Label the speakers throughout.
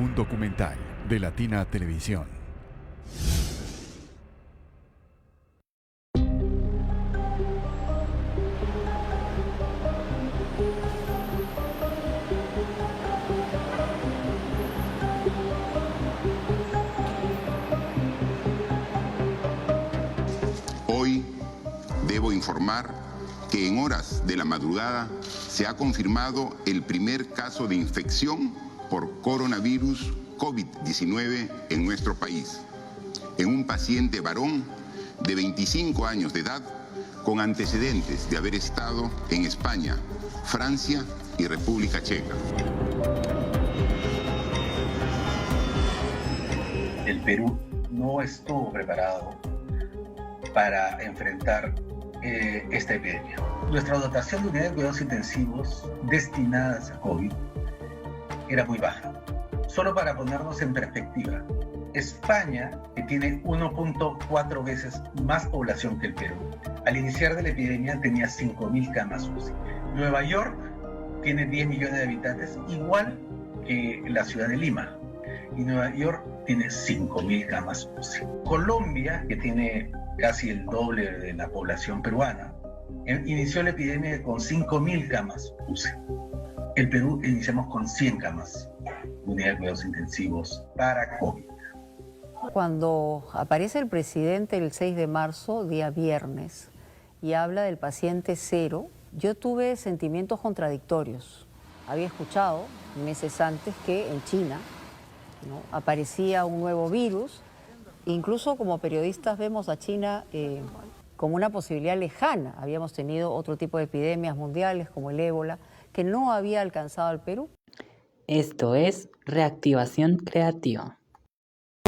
Speaker 1: Un documental de Latina Televisión.
Speaker 2: Hoy debo informar que en horas de la madrugada se ha confirmado el primer caso de infección por coronavirus COVID-19 en nuestro país, en un paciente varón de 25 años de edad con antecedentes de haber estado en España, Francia y República Checa.
Speaker 3: El Perú no estuvo preparado para enfrentar esta epidemia. Nuestra dotación de unidades de cuidados intensivos destinadas a COVID era muy baja. Solo para ponernos en perspectiva, España, que tiene 1.4 veces más población que el Perú, al iniciar de la epidemia tenía 5.000 camas UCI. Nueva York tiene 10 millones de habitantes, igual que la ciudad de Lima, y Nueva York tiene 5.000 camas UCI. Colombia, que tiene casi el doble de la población peruana, inició la epidemia con 5.000 camas UCI. El Perú iniciamos con 100 camas de unidad de cuidados intensivos para COVID.
Speaker 4: Cuando aparece el presidente el 6 de marzo, día viernes, y habla del paciente cero, yo tuve sentimientos contradictorios. Había escuchado meses antes que en China, ¿no?, aparecía un nuevo virus. Incluso como periodistas vemos a China como una posibilidad lejana. Habíamos tenido otro tipo de epidemias mundiales como el ébola, que no había alcanzado al Perú.
Speaker 5: Esto es Reactivación Creativa.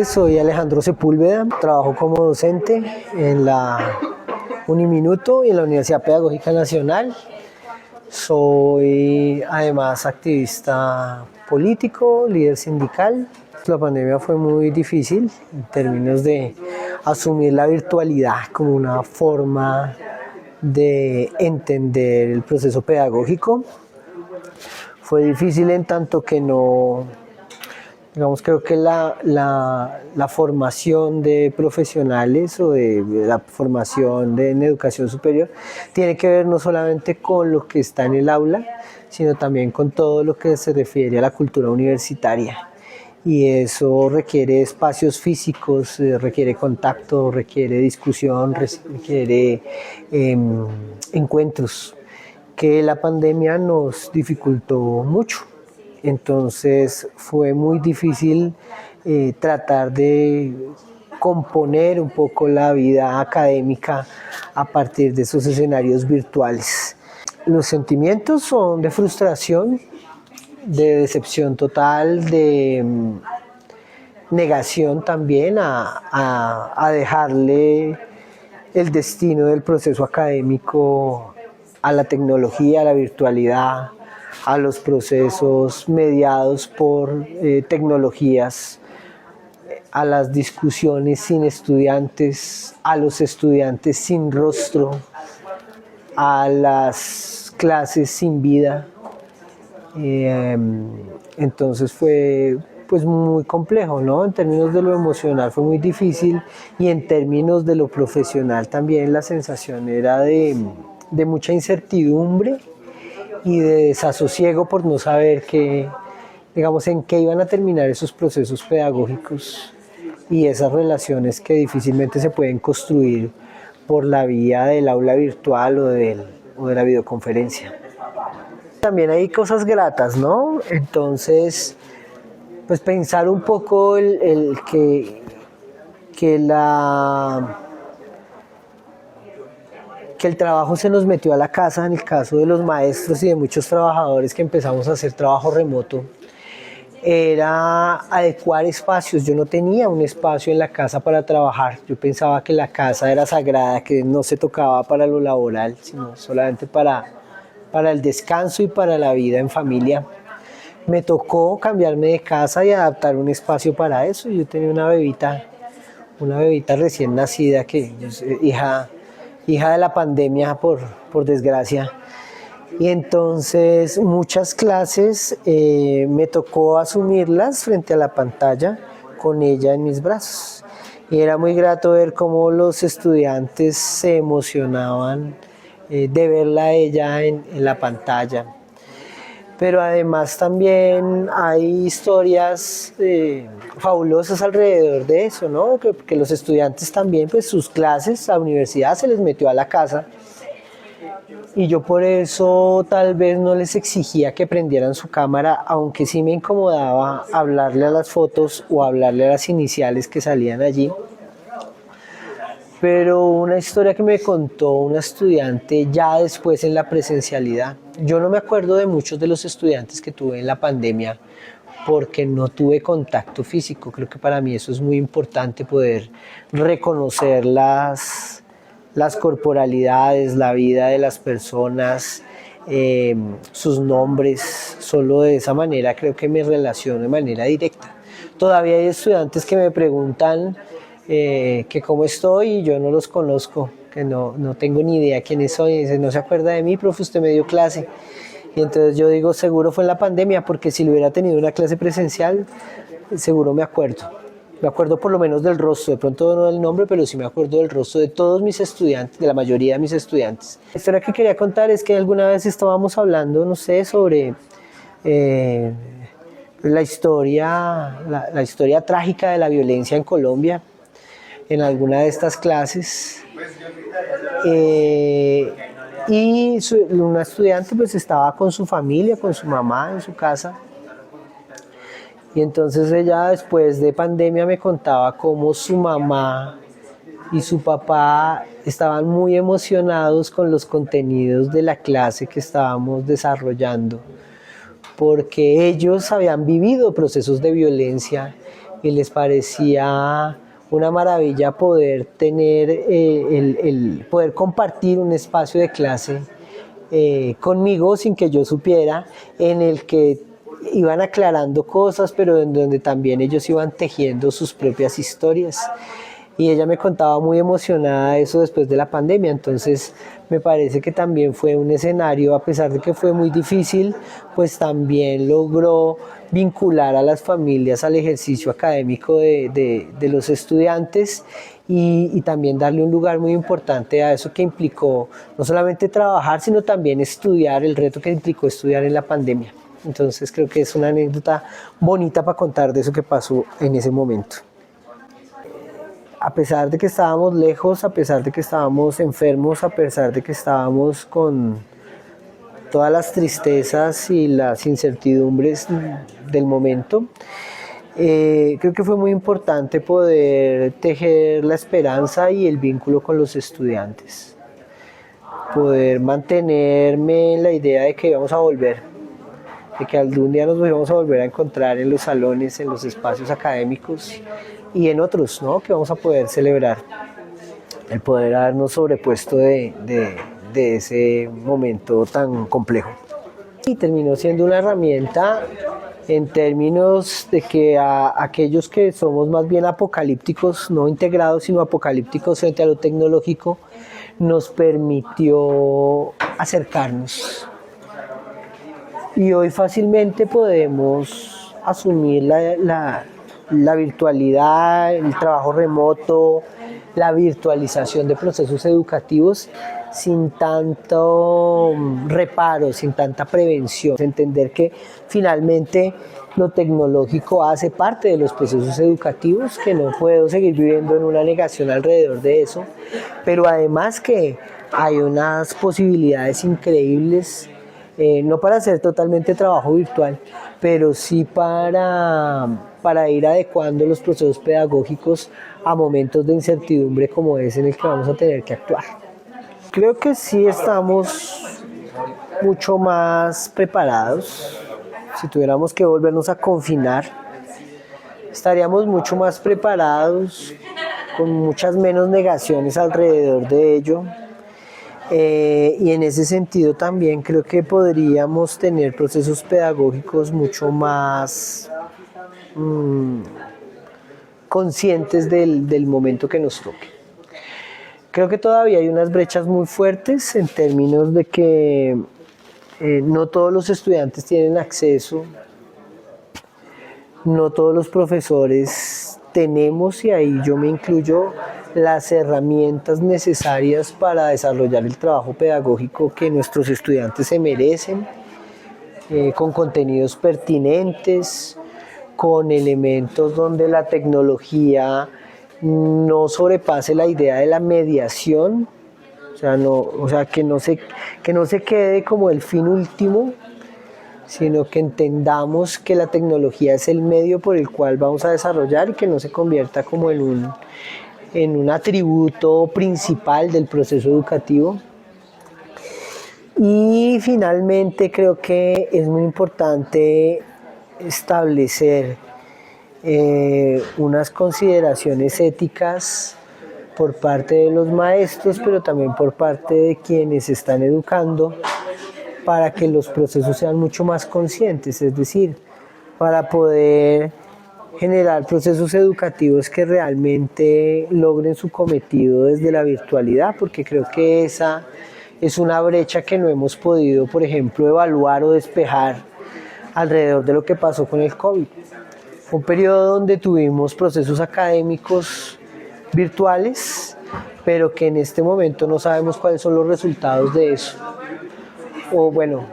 Speaker 6: Soy Alejandro Sepúlveda, trabajo como docente en la Uniminuto y en la Universidad Pedagógica Nacional. Soy además activista político, líder sindical. La pandemia fue muy difícil en términos de asumir la virtualidad como una forma de entender el proceso pedagógico. Fue difícil en tanto que no, creo que la formación de profesionales o de la formación en educación superior tiene que ver no solamente con lo que está en el aula, sino también con todo lo que se refiere a la cultura universitaria. Y eso requiere espacios físicos, requiere contacto, requiere discusión, requiere encuentros que la pandemia nos dificultó mucho. Entonces fue muy difícil tratar de componer un poco la vida académica a partir de esos escenarios virtuales. Los sentimientos son de frustración, de decepción total, de negación también a dejarle el destino del proceso académico a la tecnología, a la virtualidad, a los procesos mediados por tecnologías, a las discusiones sin estudiantes, a los estudiantes sin rostro, a las clases sin vida. Entonces fue pues muy complejo, ¿no? En términos de lo emocional fue muy difícil y en términos de lo profesional también la sensación era de mucha incertidumbre y de desasosiego por no saber en qué iban a terminar esos procesos pedagógicos y esas relaciones que difícilmente se pueden construir por la vía del aula virtual o de la videoconferencia. También hay cosas gratas, ¿no? Entonces, pues pensar un poco que el trabajo se nos metió a la casa, en el caso de los maestros y de muchos trabajadores que empezamos a hacer trabajo remoto, era adecuar espacios. Yo no tenía un espacio en la casa para trabajar. Yo pensaba que la casa era sagrada, que no se tocaba para lo laboral, sino solamente para el descanso y para la vida en familia. Me tocó cambiarme de casa y adaptar un espacio para eso. Yo tenía una bebita recién nacida, que hija de la pandemia por desgracia. Y entonces muchas clases me tocó asumirlas frente a la pantalla con ella en mis brazos. Y era muy grato ver cómo los estudiantes se emocionaban de verla a ella en la pantalla. Pero además también hay historias fabulosas alrededor de eso, ¿no? Que los estudiantes también, pues sus clases, la universidad se les metió a la casa. Y yo por eso tal vez no les exigía que prendieran su cámara, aunque sí me incomodaba hablarle a las fotos o hablarle a las iniciales que salían allí. Pero una historia que me contó una estudiante ya después en la presencialidad. Yo no me acuerdo de muchos de los estudiantes que tuve en la pandemia porque no tuve contacto físico. Creo que para mí eso es muy importante, poder reconocer las corporalidades, la vida de las personas, sus nombres. Solo de esa manera creo que me relaciono de manera directa. Todavía hay estudiantes que me preguntan que cómo estoy y yo no los conozco, que no tengo ni idea quiénes son, y dicen, no se acuerda de mí, profe, usted me dio clase. Y entonces yo digo, seguro fue en la pandemia, porque si lo hubiera tenido una clase presencial, seguro me acuerdo. Me acuerdo por lo menos del rostro, de pronto no del nombre, pero sí me acuerdo del rostro de todos mis estudiantes, de la mayoría de mis estudiantes. La historia que quería contar es que alguna vez estábamos hablando, no sé, sobre la historia trágica de la violencia en Colombia, en alguna de estas clases, y una estudiante pues estaba con su familia, con su mamá en su casa, y entonces ella después de pandemia me contaba cómo su mamá y su papá estaban muy emocionados con los contenidos de la clase que estábamos desarrollando, porque ellos habían vivido procesos de violencia y les parecía una maravilla poder tener, poder compartir un espacio de clase conmigo sin que yo supiera, en el que iban aclarando cosas, pero en donde también ellos iban tejiendo sus propias historias. Y ella me contaba muy emocionada eso después de la pandemia. Entonces me parece que también fue un escenario, a pesar de que fue muy difícil, pues también logró vincular a las familias al ejercicio académico de los estudiantes, y también darle un lugar muy importante a eso que implicó no solamente trabajar, sino también estudiar, el reto que implicó estudiar en la pandemia. Entonces creo que es una anécdota bonita para contar de eso que pasó en ese momento. A pesar de que estábamos lejos, a pesar de que estábamos enfermos, a pesar de que estábamos con todas las tristezas y las incertidumbres del momento, creo que fue muy importante poder tejer la esperanza y el vínculo con los estudiantes, poder mantenerme en la idea de que íbamos a volver, de que algún día nos íbamos a volver a encontrar en los salones, en los espacios académicos y en otros, ¿no?, que vamos a poder celebrar, el poder habernos sobrepuesto de ese momento tan complejo. Y terminó siendo una herramienta en términos de que a aquellos que somos más bien apocalípticos, no integrados, sino apocalípticos frente a lo tecnológico, nos permitió acercarnos. Y hoy fácilmente podemos asumir la virtualidad, el trabajo remoto, la virtualización de procesos educativos sin tanto reparo, sin tanta prevención. Entender que finalmente lo tecnológico hace parte de los procesos educativos, que no puedo seguir viviendo en una negación alrededor de eso, pero además que hay unas posibilidades increíbles, no para hacer totalmente trabajo virtual, pero sí para ir adecuando los procesos pedagógicos a momentos de incertidumbre como ese en el que vamos a tener que actuar. Creo que sí estamos mucho más preparados. Si tuviéramos que volvernos a confinar, estaríamos mucho más preparados, con muchas menos negaciones alrededor de ello. Y en ese sentido también creo que podríamos tener procesos pedagógicos mucho más conscientes del momento que nos toque. Creo que todavía hay unas brechas muy fuertes en términos de que no todos los estudiantes tienen acceso, no todos los profesores tenemos, y ahí yo me incluyo, las herramientas necesarias para desarrollar el trabajo pedagógico que nuestros estudiantes se merecen, con contenidos pertinentes, con elementos donde la tecnología no sobrepase la idea de la mediación, que no se quede como el fin último, sino que entendamos que la tecnología es el medio por el cual vamos a desarrollar y que no se convierta como en un atributo principal del proceso educativo. Y finalmente creo que es muy importante establecer unas consideraciones éticas por parte de los maestros, pero también por parte de quienes están educando, para que los procesos sean mucho más conscientes, es decir, para poder generar procesos educativos que realmente logren su cometido desde la virtualidad, porque creo que esa es una brecha que no hemos podido, por ejemplo, evaluar o despejar alrededor de lo que pasó con el COVID. Un periodo donde tuvimos procesos académicos virtuales, pero que en este momento no sabemos cuáles son los resultados de eso. O bueno,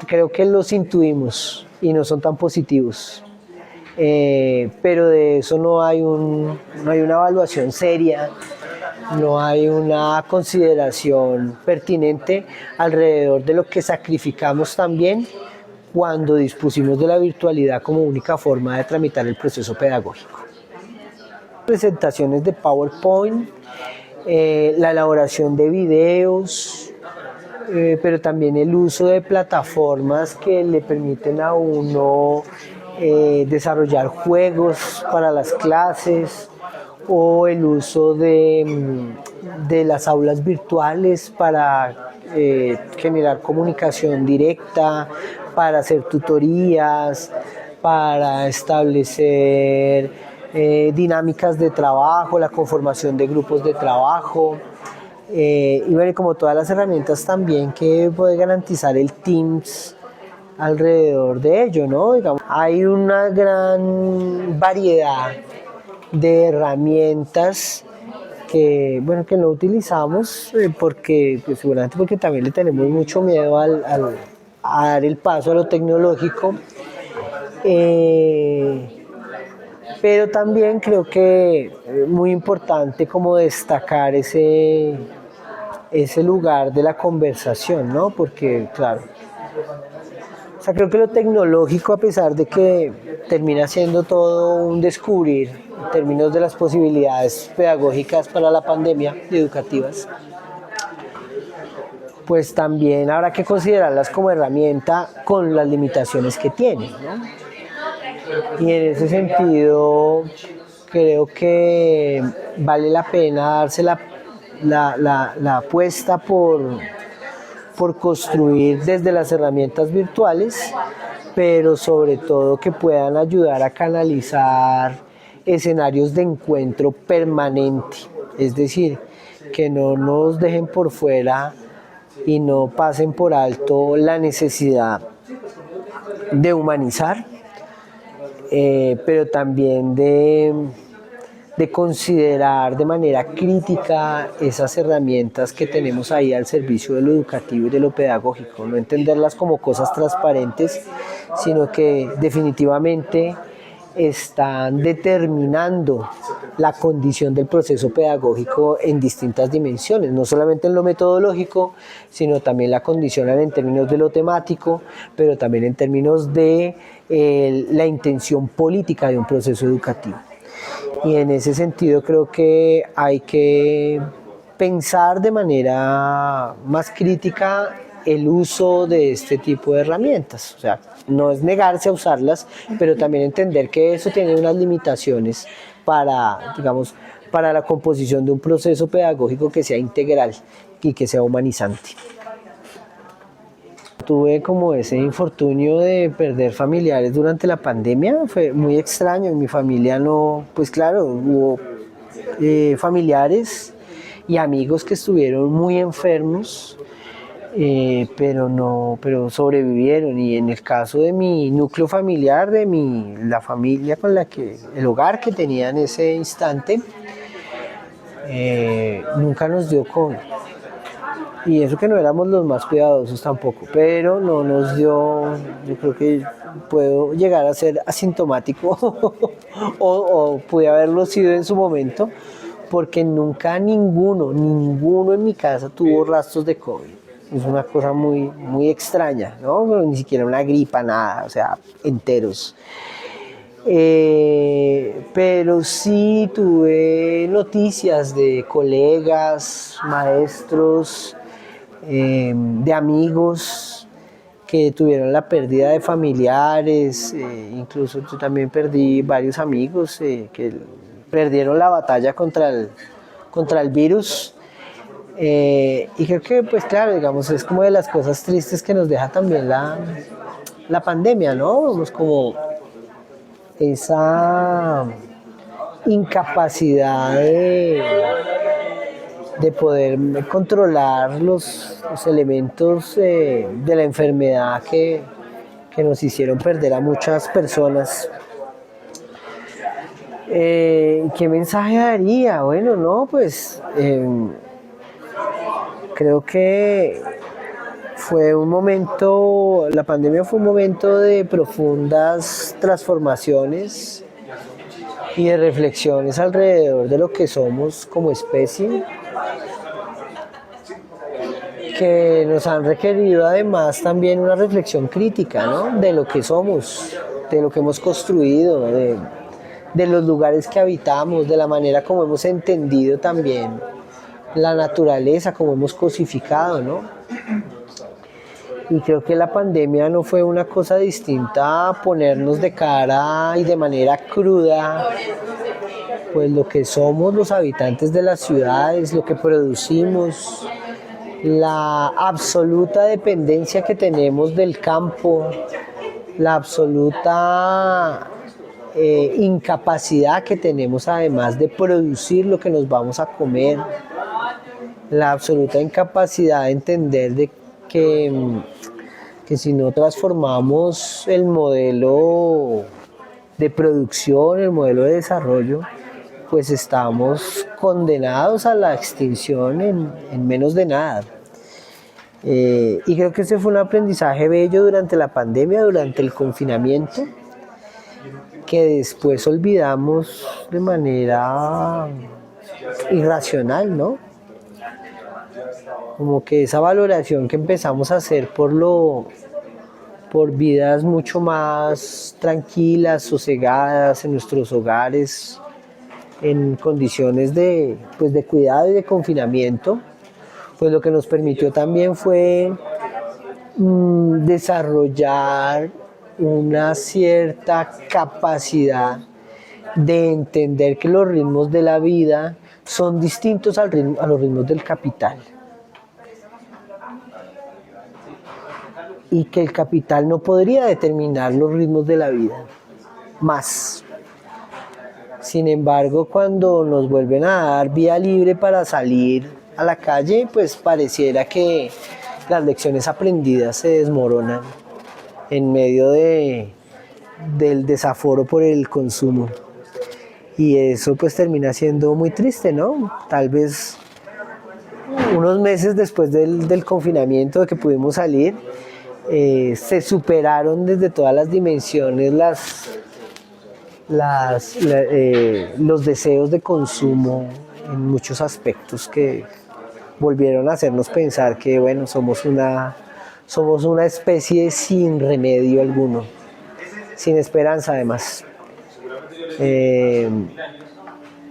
Speaker 6: creo que los intuimos y no son tan positivos. Pero de eso no hay una evaluación seria, no hay una consideración pertinente alrededor de lo que sacrificamos también cuando dispusimos de la virtualidad como única forma de tramitar el proceso pedagógico. Presentaciones de PowerPoint, la elaboración de videos, pero también el uso de plataformas que le permiten a uno desarrollar juegos para las clases, o el uso de las aulas virtuales para generar comunicación directa, para hacer tutorías, para establecer dinámicas de trabajo, la conformación de grupos de trabajo, y bueno, como todas las herramientas también que puede garantizar el Teams alrededor de ello, ¿no? Digamos, hay una gran variedad de herramientas que no utilizamos seguramente porque también le tenemos mucho miedo a dar el paso a lo tecnológico, pero también creo que es muy importante como destacar ese lugar de la conversación, ¿no? Porque claro, creo que lo tecnológico, a pesar de que termina siendo todo un descubrir en términos de las posibilidades pedagógicas para la pandemia y educativas, pues también habrá que considerarlas como herramienta con las limitaciones que tienen, ¿no? Y en ese sentido creo que vale la pena darse la apuesta por construir desde las herramientas virtuales, pero sobre todo que puedan ayudar a canalizar escenarios de encuentro permanente, es decir, que no nos dejen por fuera y no pasen por alto la necesidad de humanizar, pero también de considerar de manera crítica esas herramientas que tenemos ahí al servicio de lo educativo y de lo pedagógico, no entenderlas como cosas transparentes, sino que definitivamente están determinando la condición del proceso pedagógico en distintas dimensiones, no solamente en lo metodológico, sino también la condicionan en términos de lo temático, pero también en términos de la intención política de un proceso educativo. Y en ese sentido creo que hay que pensar de manera más crítica el uso de este tipo de herramientas. O sea, no es negarse a usarlas, pero también entender que eso tiene unas limitaciones para la composición de un proceso pedagógico que sea integral y que sea humanizante. Tuve como ese infortunio de perder familiares durante la pandemia, fue muy extraño. En mi familia no, pues claro, hubo familiares y amigos que estuvieron muy enfermos, pero sobrevivieron. Y en el caso de mi núcleo familiar, la familia el hogar que tenía en ese instante, nunca nos dio COVID. Y eso que no éramos los más cuidadosos tampoco, pero no nos dio. Yo creo que puedo llegar a ser asintomático o pude haberlo sido en su momento, porque nunca ninguno en mi casa tuvo rastros de COVID. Es una cosa muy, muy extraña, ¿no? Pero ni siquiera una gripa, nada, o sea, enteros. Pero sí tuve noticias de colegas, maestros, de amigos que tuvieron la pérdida de familiares, incluso yo también perdí varios amigos que perdieron la batalla contra el virus. Y creo que, pues claro, digamos, es como de las cosas tristes que nos deja también la pandemia, ¿no? Vemos como esa incapacidad de poder controlar los elementos de la enfermedad que nos hicieron perder a muchas personas. ¿Qué mensaje daría? Bueno, no, pues creo que la pandemia fue un momento de profundas transformaciones y de reflexiones alrededor de lo que somos como especie, que nos han requerido además también una reflexión crítica, ¿no? De lo que somos, de lo que hemos construido, de los lugares que habitamos, de la manera como hemos entendido también la naturaleza, como hemos cosificado, ¿no? Y creo que la pandemia no fue una cosa distinta a ponernos de cara y de manera cruda pues lo que somos los habitantes de las ciudades, lo que producimos, la absoluta dependencia que tenemos del campo, la absoluta incapacidad que tenemos además de producir lo que nos vamos a comer, la absoluta incapacidad de entender de que si no transformamos el modelo de producción, el modelo de desarrollo, pues estamos condenados a la extinción en menos de nada. Y creo que ese fue un aprendizaje bello durante la pandemia, durante el confinamiento, que después olvidamos de manera irracional, ¿no? Como que esa valoración que empezamos a hacer por vidas mucho más tranquilas, sosegadas en nuestros hogares, en condiciones de cuidado y de confinamiento, pues lo que nos permitió también fue desarrollar una cierta capacidad de entender que los ritmos de la vida son distintos a los ritmos del capital. Y que el capital no podría determinar los ritmos de la vida más. Sin embargo, cuando nos vuelven a dar vía libre para salir a la calle, pues pareciera que las lecciones aprendidas se desmoronan en medio del desaforo por el consumo. Y eso pues termina siendo muy triste, ¿no? Tal vez unos meses después del confinamiento, de que pudimos salir, se superaron desde todas las dimensiones los deseos de consumo en muchos aspectos que volvieron a hacernos pensar que bueno, somos una especie sin remedio alguno, sin esperanza además.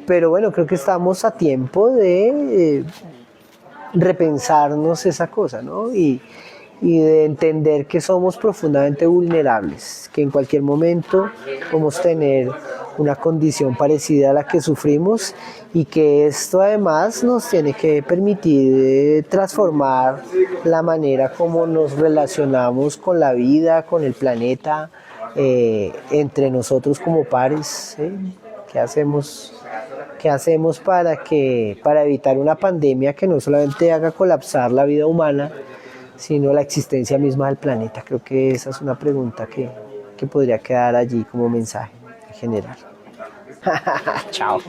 Speaker 6: Pero bueno, creo que estamos a tiempo de repensarnos esa cosa, ¿no? Y de entender que somos profundamente vulnerables, que en cualquier momento podemos tener una condición parecida a la que sufrimos y que esto además nos tiene que permitir transformar la manera como nos relacionamos con la vida, con el planeta, entre nosotros como pares, ¿sí? ¿Qué hacemos para evitar una pandemia que no solamente haga colapsar la vida humana, sino la existencia misma del planeta. Creo que esa es una pregunta que podría quedar allí como mensaje en general. Chao.